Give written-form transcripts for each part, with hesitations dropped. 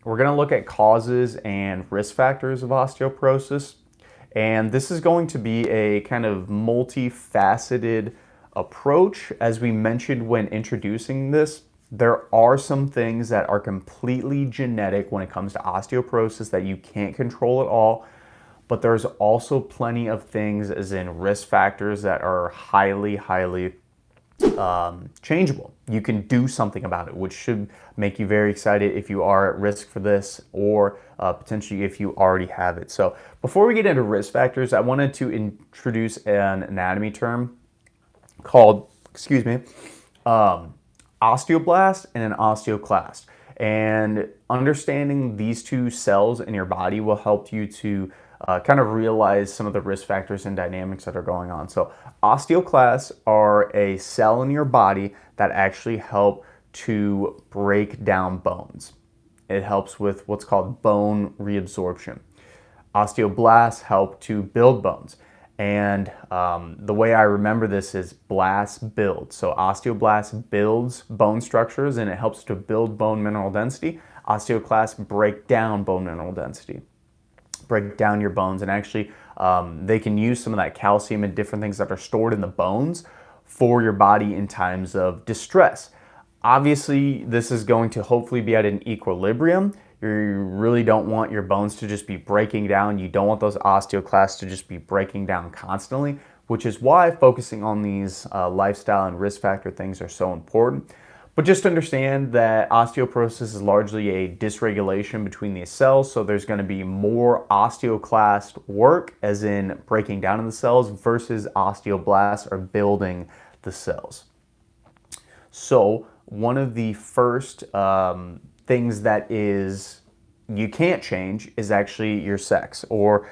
We're going to look at causes and risk factors of osteoporosis. And this is going to be a kind of multifaceted approach. As we mentioned when introducing this, there are some things that are completely genetic when it comes to osteoporosis that you can't control at all. But there's also plenty of things, as in risk factors, that are highly changeable. You can do something about it, which should make you very excited if you are at risk for this, or potentially if you already have it. So before we get into risk factors, I wanted to introduce an anatomy term called, osteoblast and an osteoclast. And understanding these two cells in your body will help you to kind of realize some of the risk factors and dynamics that are going on. So osteoclasts are a cell in your body that actually help to break down bones. It helps with what's called bone reabsorption. Osteoblasts help to build bones. And the way I remember this is blast build. So osteoblast builds bone structures and it helps to build bone mineral density. Osteoclasts break down bone mineral density, break down your bones, and actually they can use some of that calcium and different things that are stored in the bones for your body in times of distress. Obviously, this is going to hopefully be at an equilibrium. You really don't want your bones to just be breaking down. You don't want those osteoclasts to just be breaking down constantly, which is why focusing on these lifestyle and risk factor things are so important. But just understand that osteoporosis is largely a dysregulation between these cells, so there's going to be more osteoclast work, as in breaking down of the cells, versus osteoblasts or building the cells. So one of the first things that you can't change is actually your sex, or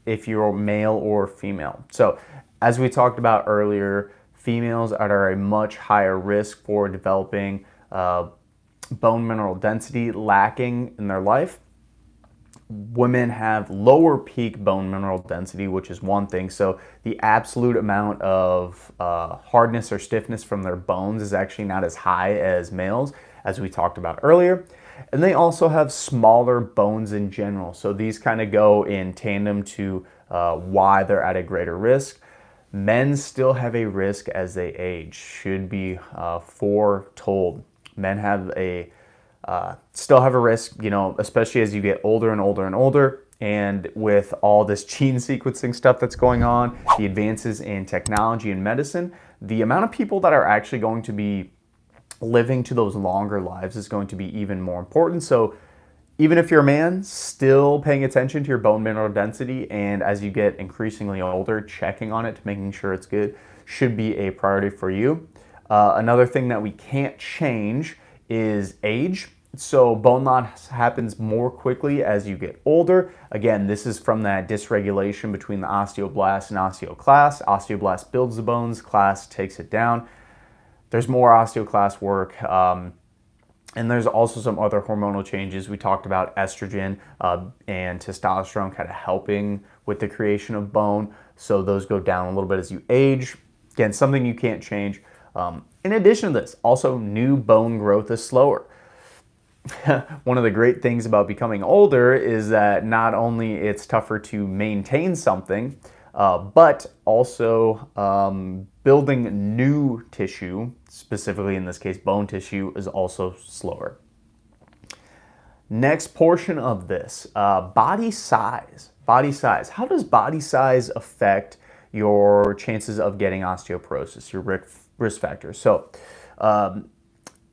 if you're male or female. So as we talked about earlier, females are at a much higher risk for developing bone mineral density lacking in their life. Women have lower peak bone mineral density, which is one thing. So the absolute amount of hardness or stiffness from their bones is actually not as high as males, as we talked about earlier. And they also have smaller bones in general. So these kind of go in tandem to why they're at a greater risk. Men still have a risk as they age, should be foretold. Men have still have a risk, especially as you get older and older and older. And with all this gene sequencing stuff that's going on, the advances in technology and medicine, the amount of people that are actually going to be living to those longer lives is going to be even more important. So even if you're a man, still paying attention to your bone mineral density, and as you get increasingly older, checking on it, making sure it's good, should be a priority for you. Another thing that we can't change is age. So bone loss happens more quickly as you get older. Again, this is from that dysregulation between the osteoblast and osteoclast. Osteoblast builds the bones, clast takes it down. There's more osteoclast work. And there's also some other hormonal changes. We talked about estrogen and testosterone kind of helping with the creation of bone. So those go down a little bit as you age. Again, something you can't change. In addition to this, also new bone growth is slower. One of the great things about becoming older is that not only it's tougher to maintain something, but also building new tissue, specifically in this case bone tissue, is also slower. Next portion of this, body size. Body size. How does body size affect your chances of getting osteoporosis, your risk factors? So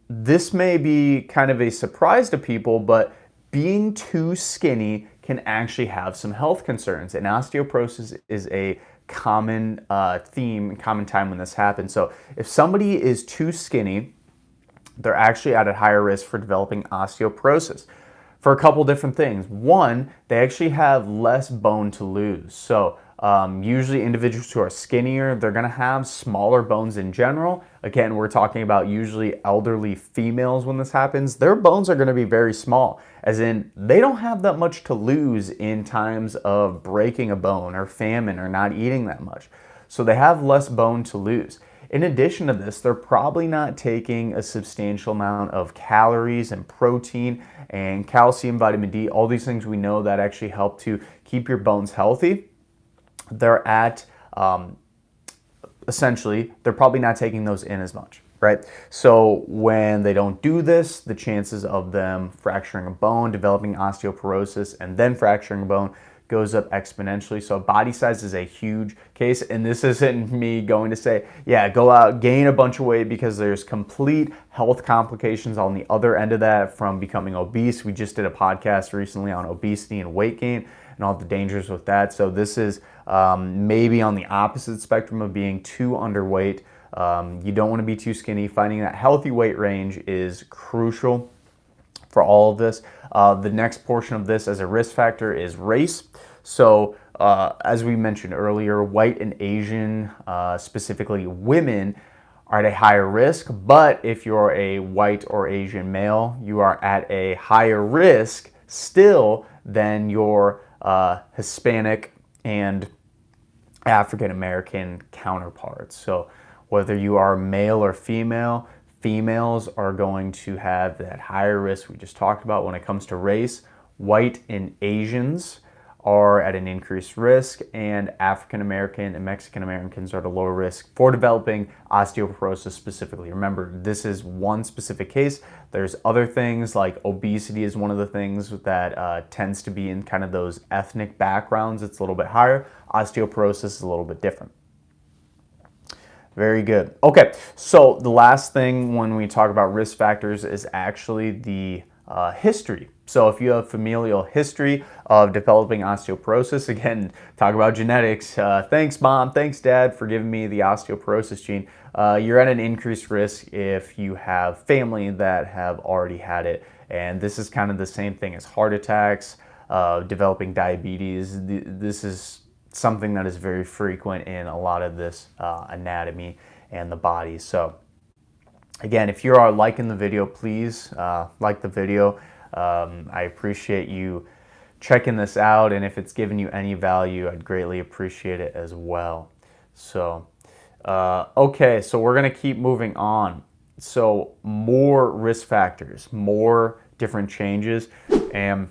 this may be kind of a surprise to people, but being too skinny can actually have some health concerns, and osteoporosis is a common theme, common time when this happens. So if somebody is too skinny, they're actually at a higher risk for developing osteoporosis for a couple different things. One, they actually have less bone to lose. So usually individuals who are skinnier, they're gonna have smaller bones in general. Again, we're talking about usually elderly females when this happens. Their bones are gonna be very small, as in they don't have that much to lose in times of breaking a bone or famine or not eating that much. So they have less bone to lose. In addition to this, they're probably not taking a substantial amount of calories and protein and calcium, vitamin D, all these things we know that actually help to keep your bones healthy. They're at essentially, they're probably not taking those in as much, right? So when they don't do this, the chances of them fracturing a bone, developing osteoporosis, and then fracturing a bone goes up exponentially. So body size is a huge case, and this isn't me going to say, yeah, go out, gain a bunch of weight, because there's complete health complications on the other end of that from becoming obese. We just did a podcast recently on obesity and weight gain and all the dangers with that. So this is maybe on the opposite spectrum of being too underweight. You don't want to be too skinny. Finding that healthy weight range is crucial for all of this. The next portion of this as a risk factor is race. So as we mentioned earlier, white and Asian, specifically women, are at a higher risk. But if you're a white or Asian male, you are at a higher risk still than your Hispanic and African American counterparts. So whether you are male or female, females are going to have that higher risk we just talked about when it comes to race. White and Asians are at an increased risk, and African American and Mexican Americans are at a lower risk for developing osteoporosis specifically. Remember, this is one specific case. There's other things like obesity is one of the things that tends to be in kind of those ethnic backgrounds. It's a little bit higher. Osteoporosis is a little bit different. Very good. Okay, so the last thing when we talk about risk factors is actually the history. So if you have familial history of developing osteoporosis, again, talk about genetics. Thanks, Mom. Thanks, Dad, for giving me the osteoporosis gene. You're at an increased risk if you have family that have already had it. And this is kind of the same thing as heart attacks, developing diabetes. This is something that is very frequent in a lot of this anatomy and the body. So again, if you are liking the video, please like the video. I appreciate you checking this out, and if it's given you any value, I'd greatly appreciate it as well. So, okay, so we're gonna keep moving on. So more risk factors, more different changes, and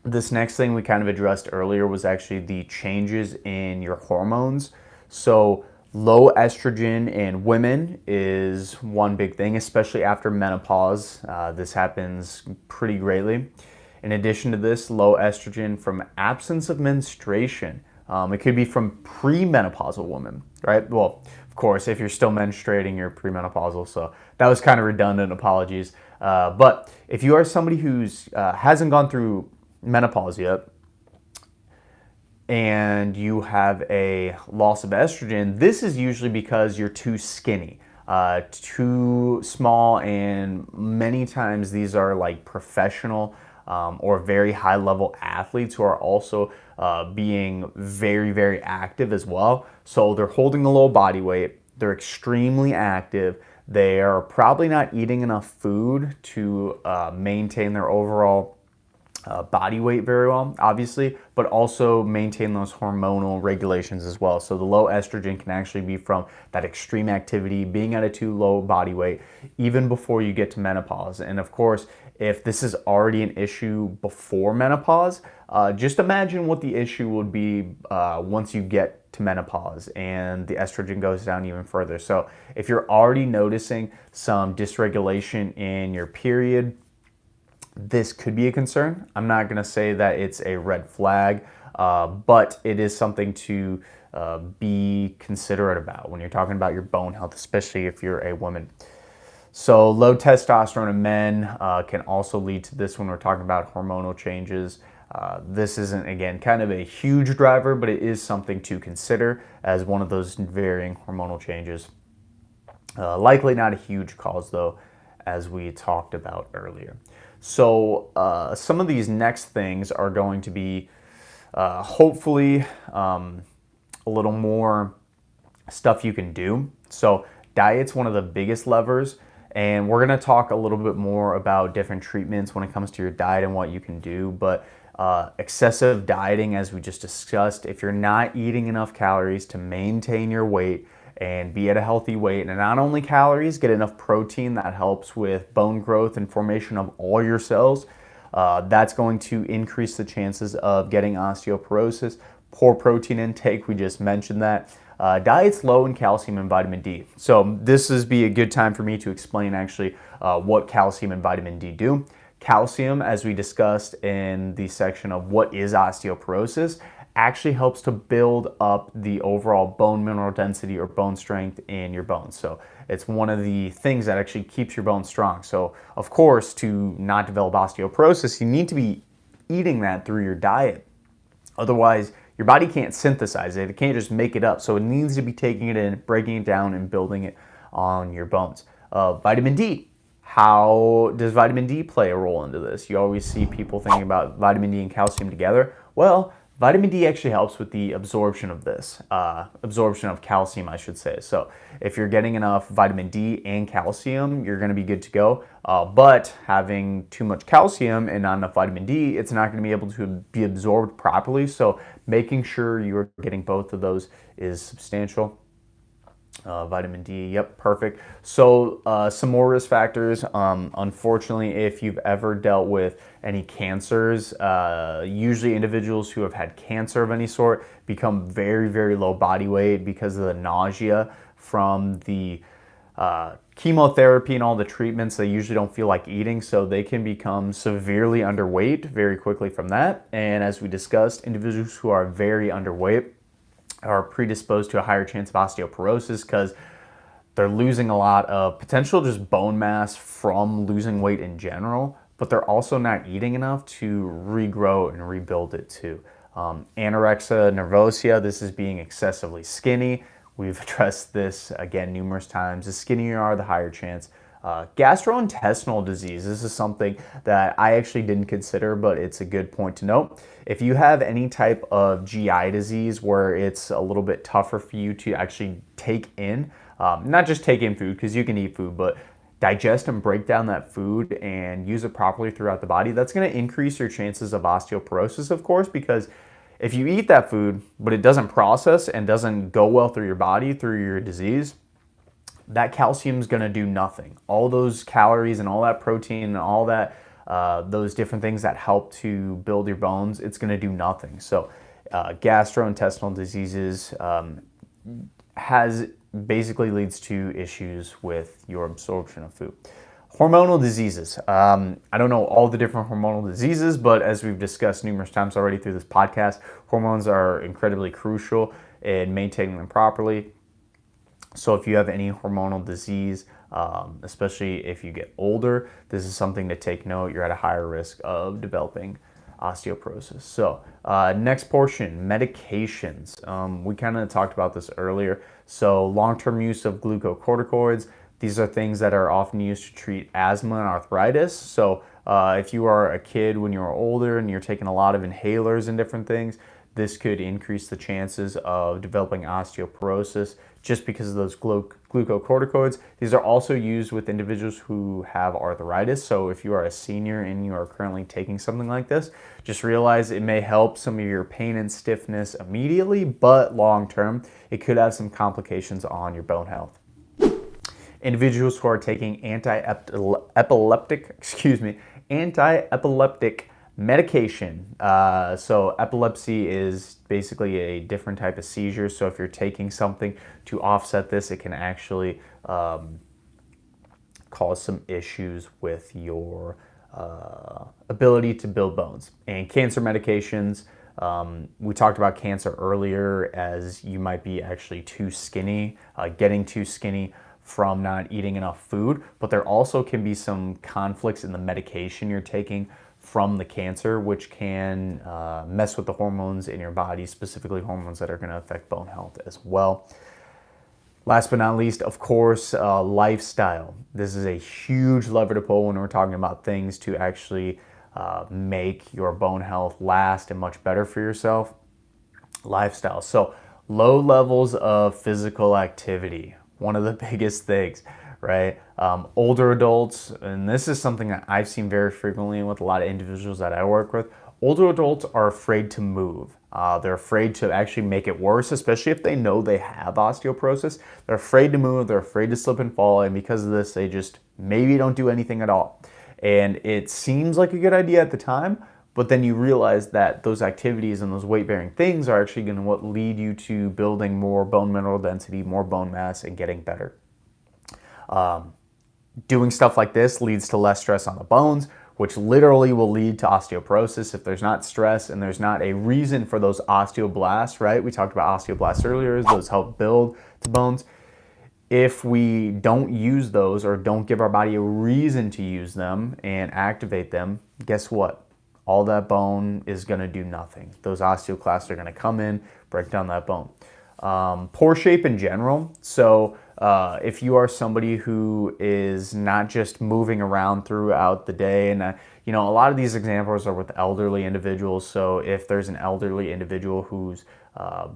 this next thing we kind of addressed earlier was actually the changes in your hormones. So low estrogen in women is one big thing, especially after menopause. This happens pretty greatly. In addition to this, low estrogen from absence of menstruation. It could be from premenopausal women, right? Well, of course, if you're still menstruating, you're premenopausal. So that was kind of redundant, apologies. But if you are somebody who's hasn't gone through menopause yet, and you have a loss of estrogen, this is usually because you're too skinny, too small, and many times these are like professional or very high level athletes who are also being very, very active as well. So they're holding a low body weight, they're extremely active, they are probably not eating enough food to maintain their overall body weight very well, obviously, but also maintain those hormonal regulations as well. So the low estrogen can actually be from that extreme activity, being at a too low body weight, even before you get to menopause. And of course, if this is already an issue before menopause, just imagine what the issue would be once you get to menopause and the estrogen goes down even further. So if you're already noticing some dysregulation in your period, this could be a concern. I'm not going to say that it's a red flag, but it is something to be considerate about when you're talking about your bone health, especially if you're a woman. So low testosterone in men can also lead to this when we're talking about hormonal changes. This isn't, again, kind of a huge driver, but it is something to consider as one of those varying hormonal changes. Likely not a huge cause, though, as we talked about earlier. So some of these next things are going to be hopefully a little more stuff you can do. So diet's one of the biggest levers, and we're going to talk a little bit more about different treatments when it comes to your diet and what you can do. But excessive dieting, as we just discussed, if you're not eating enough calories to maintain your weight and be at a healthy weight. And not only calories, get enough protein that helps with bone growth and formation of all your cells. That's going to increase the chances of getting osteoporosis. Poor protein intake, we just mentioned that. Diet's low in calcium and vitamin D. So this is be a good time for me to explain actually what calcium and vitamin D do. Calcium, as we discussed in the section of what is osteoporosis, actually helps to build up the overall bone mineral density or bone strength in your bones. So it's one of the things that actually keeps your bones strong. So of course, to not develop osteoporosis, you need to be eating that through your diet. Otherwise, your body can't synthesize it. It can't just make it up. So it needs to be taking it in, breaking it down, and building it on your bones. Vitamin D. How does vitamin D play a role into this? You always see people thinking about vitamin D and calcium together. Well, vitamin D actually helps with the absorption of this, absorption of calcium, I should say. So if you're getting enough vitamin D and calcium, you're going to be good to go. But having too much calcium and not enough vitamin D, it's not going to be able to be absorbed properly. So making sure you're getting both of those is substantial. Vitamin D, yep, perfect. So some more risk factors. Unfortunately, if you've ever dealt with any cancers, usually individuals who have had cancer of any sort become very, very low body weight because of the nausea from the chemotherapy and all the treatments. They usually don't feel like eating, so they can become severely underweight very quickly from that. And as we discussed, individuals who are very underweight are predisposed to a higher chance of osteoporosis because they're losing a lot of potential just bone mass from losing weight in general, but they're also not eating enough to regrow and rebuild it too. Anorexia nervosa, this is being excessively skinny. We've addressed this again numerous times. The skinnier you are, the higher chance. Gastrointestinal disease, this is something that I actually didn't consider, but it's a good point to note. If you have any type of GI disease where it's a little bit tougher for you to actually take in, not just take in food, because you can eat food, but digest and break down that food and use it properly throughout the body, that's going to increase your chances of osteoporosis, of course, because if you eat that food, but it doesn't process and doesn't go well through your body, through your disease, that calcium is going to do nothing. All those calories and all that protein and all that, those different things that help to build your bones, it's going to do nothing. So gastrointestinal diseases basically leads to issues with your absorption of food. Hormonal diseases. I don't know all the different hormonal diseases, but as we've discussed numerous times already through this podcast, hormones are incredibly crucial in maintaining them properly. So if you have any hormonal disease, especially if you get older, this is something to take note. You're at a higher risk of developing osteoporosis. So next portion, medications. We kind of talked about this earlier. So long-term use of glucocorticoids. These are things that are often used to treat asthma and arthritis. So if you are a kid when you're older and you're taking a lot of inhalers and different things, this could increase the chances of developing osteoporosis just because of those glucocorticoids. These are also used with individuals who have arthritis. So if you are a senior and you are currently taking something like this, just realize it may help some of your pain and stiffness immediately, but long term, it could have some complications on your bone health. Individuals who are taking anti-epileptic medication. So epilepsy is basically a different type of seizure. So if you're taking something to offset this, it can actually cause some issues with your ability to build bones. And cancer medications, we talked about cancer earlier as you might be actually too skinny, getting too skinny from not eating enough food, but there also can be some conflicts in the medication you're taking from the cancer, which can mess with the hormones in your body, specifically hormones that are going to affect bone health as well. Last but not least, of course, lifestyle. This is a huge lever to pull when we're talking about things to actually make your bone health last and much better for yourself. Lifestyle. So low levels of physical activity, one of the biggest things, right? Older adults, and this is something that I've seen very frequently with a lot of individuals that I work with. Older adults are afraid to move. They're afraid to actually make it worse, especially if they know they have osteoporosis. They're afraid to move, they're afraid to slip and fall, and because of this, they just maybe don't do anything at all. And it seems like a good idea at the time, but then you realize that those activities and those weight-bearing things are actually going to lead you to building more bone mineral density, more bone mass, and getting better. Doing stuff like this leads to less stress on the bones, which literally will lead to osteoporosis. If there's not stress and there's not a reason for those osteoblasts, right? We talked about osteoblasts earlier, those help build the bones. If we don't use those or don't give our body a reason to use them and activate them, guess what? All that bone is going to do nothing. Those osteoclasts are going to come in, break down that bone. Poor shape in general. So if you are somebody who is not just moving around throughout the day, and you know, a lot of these examples are with elderly individuals. So if there's an elderly individual who's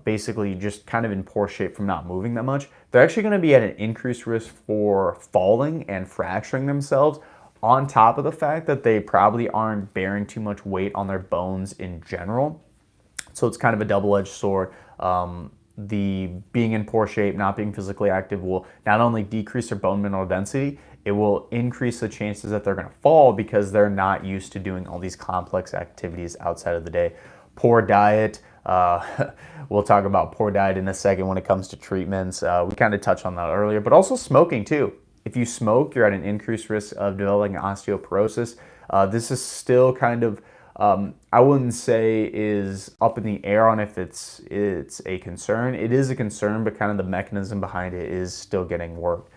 basically just kind of in poor shape from not moving that much, they're actually going to be at an increased risk for falling and fracturing themselves, on top of the fact that they probably aren't bearing too much weight on their bones in general. So it's kind of a double-edged sword. The being in poor shape, not being physically active, will not only decrease their bone mineral density, it will increase the chances that they're going to fall because they're not used to doing all these complex activities outside of the day. Poor diet. We'll talk about poor diet in a second when it comes to treatments. We kind of touched on that earlier, but also smoking too. If you smoke, you're at an increased risk of developing osteoporosis. This is still kind of, I wouldn't say is up in the air on if it's a concern. It is a concern, but kind of the mechanism behind it is still getting work.